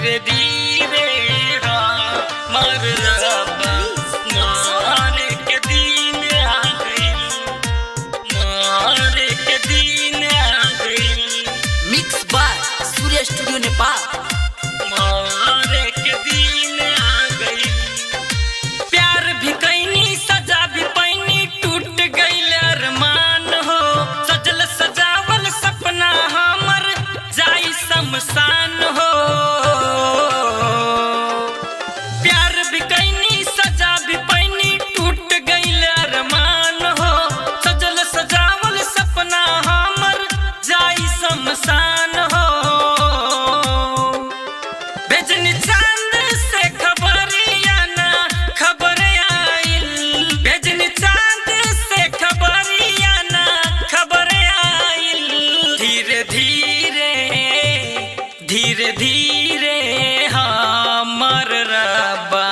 धीरे धीरे हमर रब्बा मारे के दिन आ गइल, मारे के दिन आ गइल। Mix by Surya studio Nepal. मारे के दिन आ गइल। प्यार भी कैनी सजा भी पैनी, टूट गइल अरमान हो। सजल सजावल सपना हमर जाई शमशान हो। प्यार भी कैनी सजा भी पैनी, टूट गइल अरमान हो। सजल सजावल सपना हमर जाई शमशान हो। भेजनी चांद से खबरिया ना खबर आइल, भेजनी चांद से खबरिया ना खबर आइल। धीरे धीरे धीरे धीरे हमर रब्बा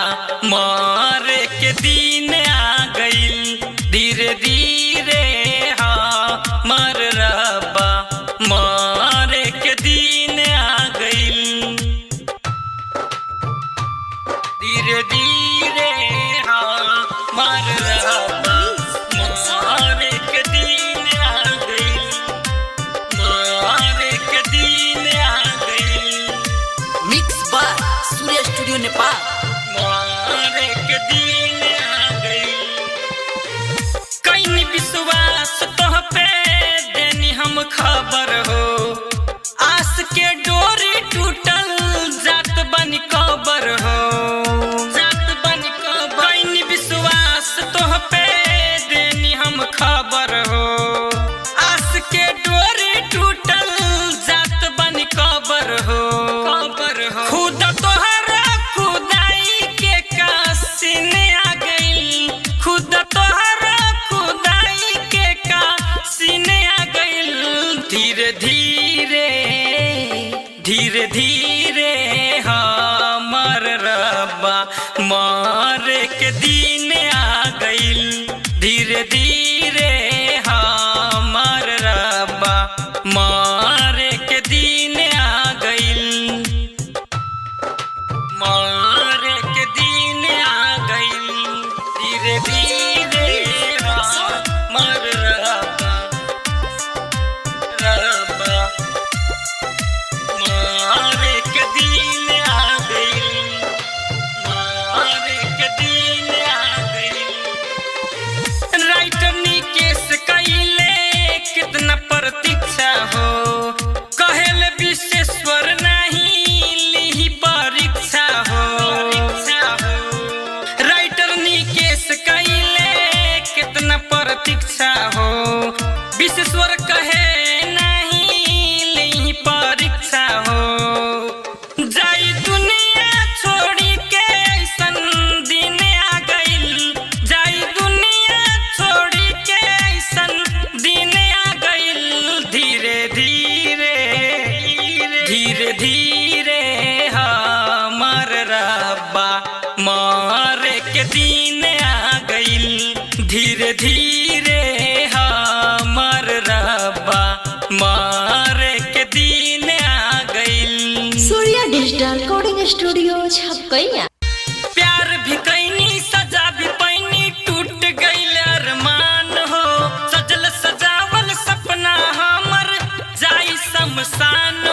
मारे के दिन आ गइल। धीरे धीरे हमर रब्बा मारे के दिन आ गइल। धीरे धीरे हमर रब्बा मारे के दिन आ गइल, मारे के दिन आ गइल। Mix by Surya studio Nepal. मारे के दिन आ गइल। कैनी विश्वास तोह पे देनी हम खबर हो। आस के डोरी टूटल जात बनी कबर हो, जात बनी कबर। कैनी विश्वास तोह पे देनी हम खबर हो। आस के डोरी टूटल जात बनी कबर हो, कबर हो। खुद तोहरा खुदाई के कासीने आ गइल, खुद तोहरा खुदाई के कासीने आ गइल। धीरे धीरे धीरे धीरे हमर रब्बा मारे के दिन आ गइल। धीरे धीरे हमर रब्बा मारे के दिन आ गइल, मारे के दिन आ गइल। धीरे धीरे हमर रब्बा रब्बा मारे के दिन आ गइल, मारे के दिन आ गइल। राइटर निकेश कइले कितना प्रतीक्षा हो। कहेल विश्वेश्वर नहीं लिही परीक्षा हो। राइटर निकेश कइले कितना प्रतीक्षा हो। विश्वेश्वर कहे नहीं लिही परीक्षा हो। जाई दुनिया छोड़ी के ऐसन दिन आ गइल, जाई दुनिया छोड़ी के ऐसन दिन आ गइल। धीरे धीरे धीरे धीरे हमर रब्बा मारे के दिन आ गइल। धीरे धीरे हमर रब्बा मारे के दिन आ गइल। सूर्य डिजिटल रिकॉर्डिंग स्टूडियो छपकैया। प्यार भी कैनी सजा भी पैनी, टूट गइल अरमान हो। सजल सजावल सपना हमर जाई शमशान